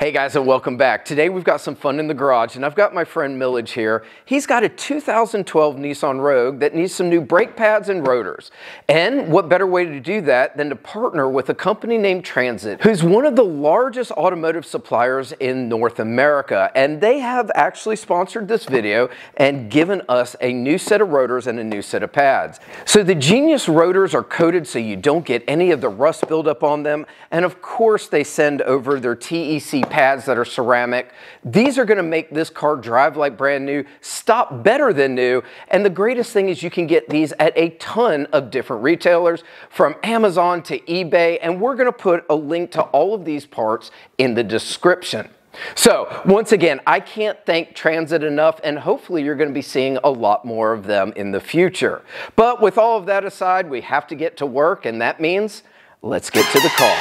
Hey guys, and welcome back. Today we've got some fun in the garage, and I've got my friend Millage here. He's got a 2012 Nissan Rogue that needs some new brake pads and rotors. And what better way to do that than to partner with a company named Transit, who's one of the largest automotive suppliers in North America. And they have actually sponsored this video and given us a new set of rotors and a new set of pads. So the Genius rotors are coated so you don't get any of the rust buildup on them. And of course they send over their TEC pads that are ceramic. These are going to make this car drive like brand new, stop better than new, and the greatest thing is you can get these at a ton of different retailers, from Amazon to eBay, and we're going to put a link to all of these parts in the description. So once again, I can't thank Transit enough, and hopefully you're going to be seeing a lot more of them in the future. But with all of that aside, we have to get to work, and that means let's get to the car.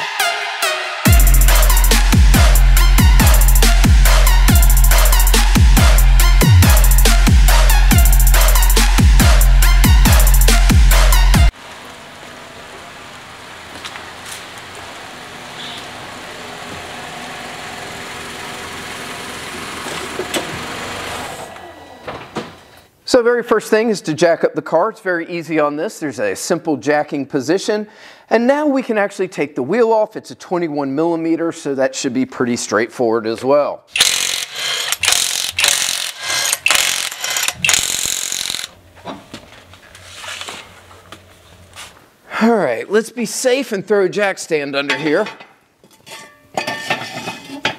So the very first thing is to jack up the car. It's very easy on this. There's a simple jacking position. And now we can actually take the wheel off. It's a 21 millimeter, so that should be pretty straightforward as well. All right, let's be safe and throw a jack stand under here.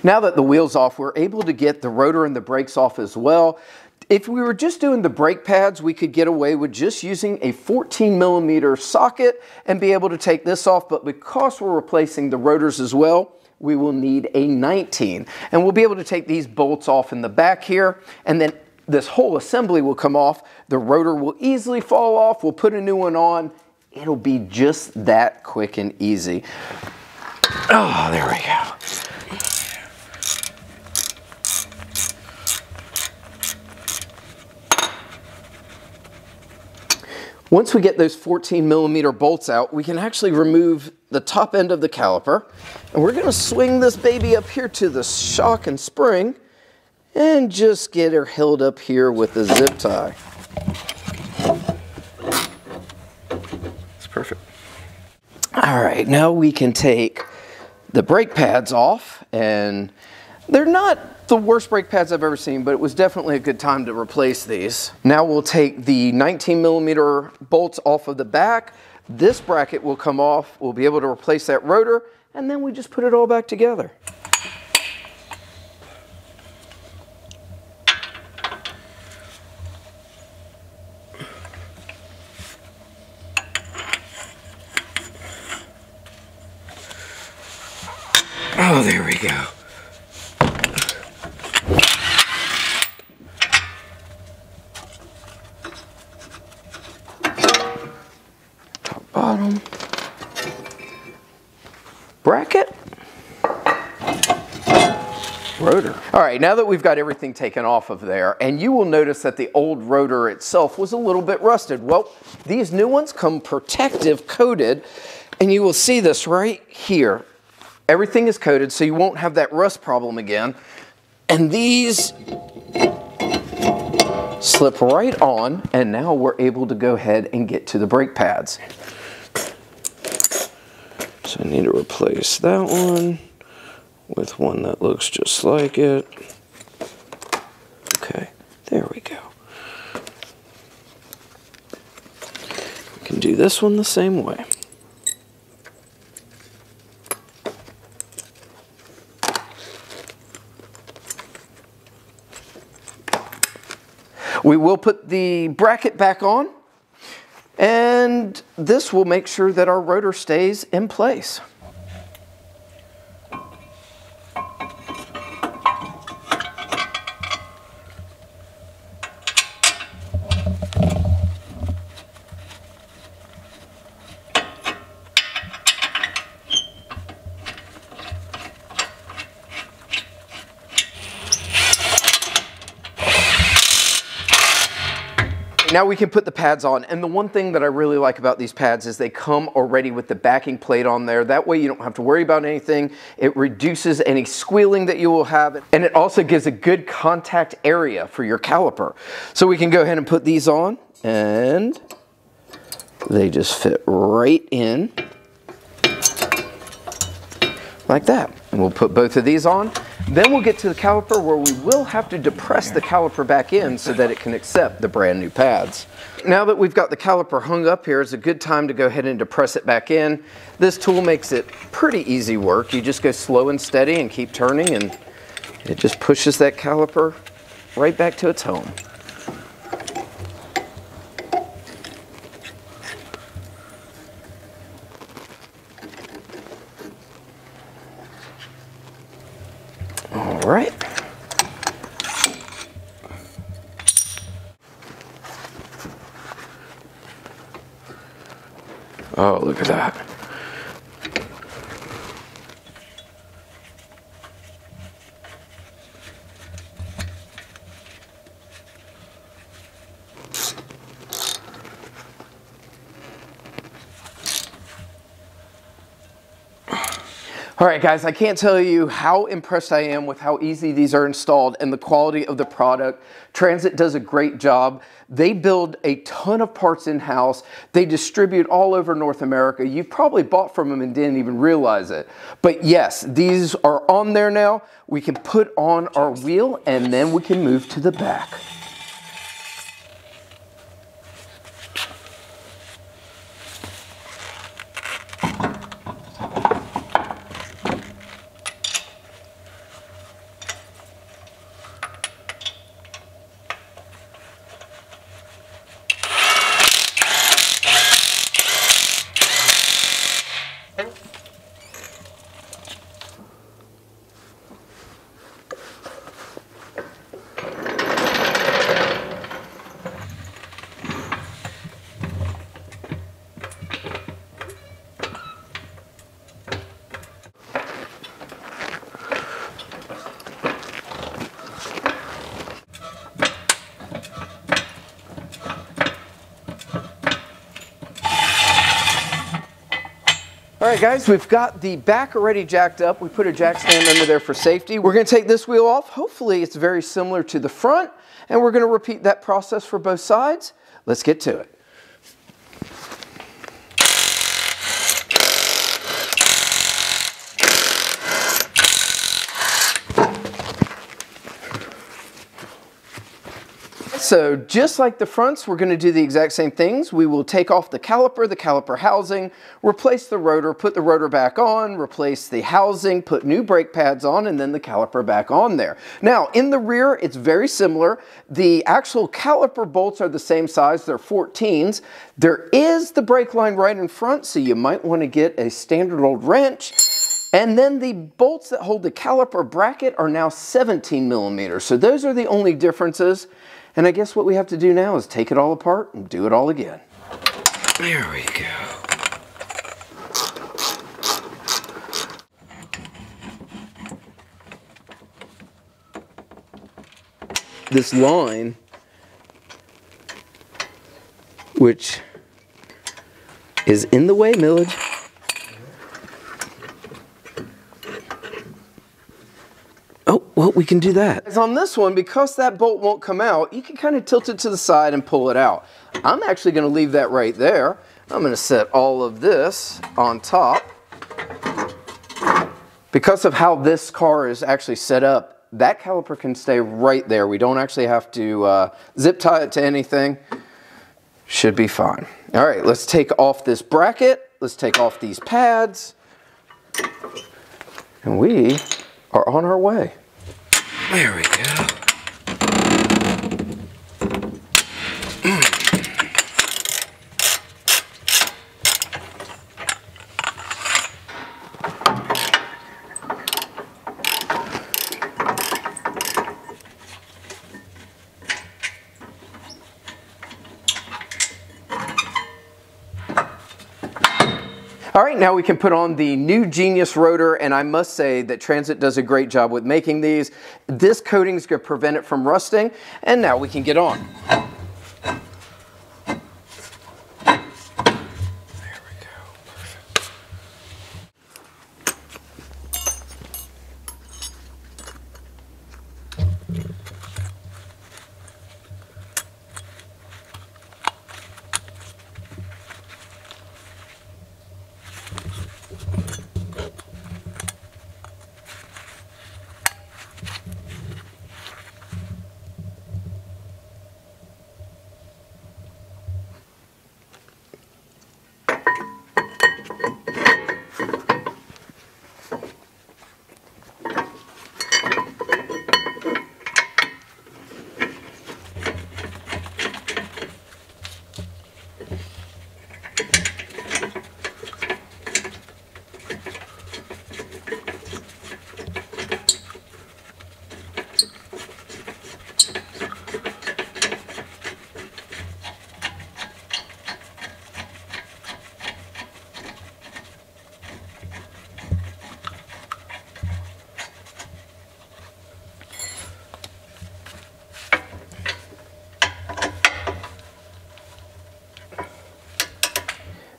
Now that the wheel's off, we're able to get the rotor and the brakes off as well. If we were just doing the brake pads, we could get away with just using a 14 millimeter socket and be able to take this off, but because we're replacing the rotors as well, we will need a 19. And we'll be able to take these bolts off in the back here, and then this whole assembly will come off. The rotor will easily fall off. We'll put a new one on. It'll be just that quick and easy. Oh, there we go. Once we get those 14 millimeter bolts out, we can actually remove the top end of the caliper. And we're going to swing this baby up here to the shock and spring and just get her held up here with the zip tie. That's perfect. All right, now we can take the brake pads off, and they're not the worst brake pads I've ever seen, but it was definitely a good time to replace these. Now we'll take the 19 millimeter bolts off of the back. This bracket will come off. We'll be able to replace that rotor, and then we just put it all back together. Oh, there we go. Bottom bracket, rotor. All right, now that we've got everything taken off of there, and you will notice that the old rotor itself was a little bit rusted. Well, these new ones come protective coated, and you will see this right here. Everything is coated, so you won't have that rust problem again. And these slip right on, and now we're able to go ahead and get to the brake pads. So I need to replace that one with one that looks just like it. Okay, there we go. We can do this one the same way. We will put the bracket back on, and this will make sure that our rotor stays in place. now we can put the pads on. And the one thing that I really like about these pads is they come already with the backing plate on there. That way you don't have to worry about anything. It reduces any squealing that you will have. And it also gives a good contact area for your caliper. So we can go ahead and put these on, and they just fit right in like that. And we'll put both of these on. Then we'll get to the caliper where we will have to depress the caliper back in so that it can accept the brand new pads. Now that we've got the caliper hung up here, it's a good time to go ahead and depress it back in. This tool makes it pretty easy work. You just go slow and steady and keep turning, and it just pushes that caliper right back to its home. All right. Oh, look at that. All right, guys, I can't tell you how impressed I am with how easy these are installed and the quality of the product. Transit does a great job. They build a ton of parts in-house. They distribute all over North America. You probably bought from them and didn't even realize it. But yes, these are on there now. We can put on our wheel, and then we can move to the back. All right, guys, we've got the back already jacked up. We put a jack stand under there for safety. We're going to take this wheel off. Hopefully it's very similar to the front, and we're going to repeat that process for both sides. Let's get to it. So just like the fronts, we're going to do the exact same things. We will take off the caliper housing, replace the rotor, put the rotor back on, replace the housing, put new brake pads on, and then the caliper back on there. Now, in the rear, it's very similar. The actual caliper bolts are the same size. They're 14s. There is the brake line right in front, so you might want to get a standard old wrench. And then the bolts that hold the caliper bracket are now 17 millimeters. So those are the only differences. And I guess what we have to do now is take it all apart and do it all again. There we go. This line, which is in the way, Millage. Oh, well, we can do that. On this one, because that bolt won't come out, you can kind of tilt it to the side and pull it out. I'm actually going to leave that right there. I'm going to set all of this on top. Because of how this car is actually set up, that caliper can stay right there. We don't actually have to zip tie it to anything. Should be fine. All right, let's take off this bracket. Let's take off these pads. And we are on our way. There we go. All right, now we can put on the new Genius rotor, and I must say that Transit does a great job with making these. This coating is going to prevent it from rusting, and now we can get on.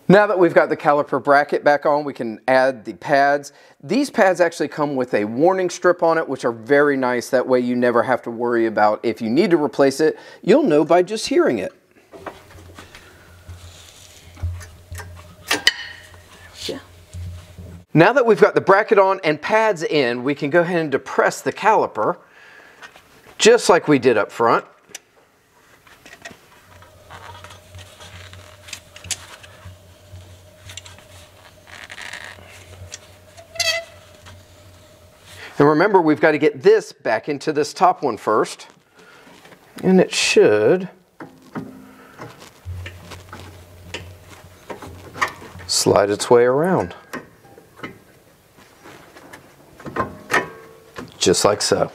Now that we've got the caliper bracket back on, we can add the pads. These pads actually come with a warning strip on it, which are very nice. That way you never have to worry about if you need to replace it. You'll know by just hearing it. Yeah. Now that we've got the bracket on and pads in, we can go ahead and depress the caliper, just like we did up front. And remember, we've got to get this back into this top one first. And it should slide its way around. Just like so.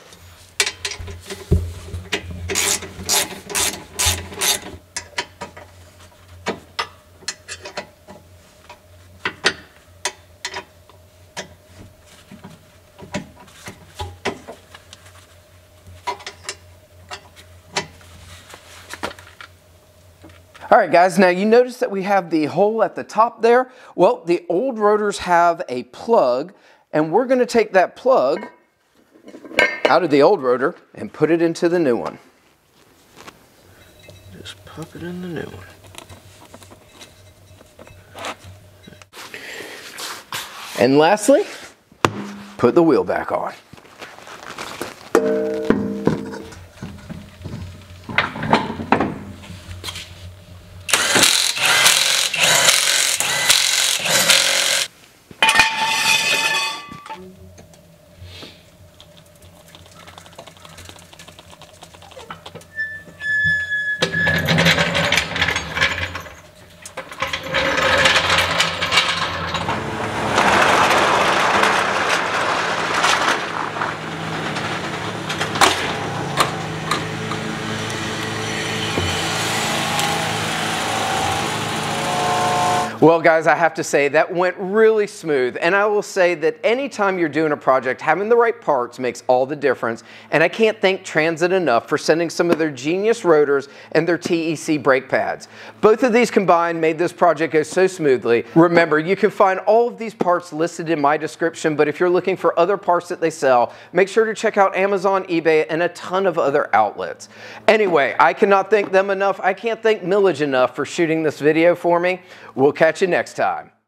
All right, guys, now you notice that we have the hole at the top there. Well, the old rotors have a plug, and we're going to take that plug out of the old rotor and put it into the new one. Just pop it in the new one. And lastly, put the wheel back on. Well, guys, I have to say that went really smooth, and I will say that anytime you're doing a project, having the right parts makes all the difference, and I can't thank Transit enough for sending some of their genius rotors and their TEC brake pads. Both of these combined made this project go so smoothly. Remember, you can find all of these parts listed in my description, but if you're looking for other parts that they sell, make sure to check out Amazon, eBay, and a ton of other outlets. Anyway, I cannot thank them enough. I can't thank Millage enough for shooting this video for me. We'll catch you next time.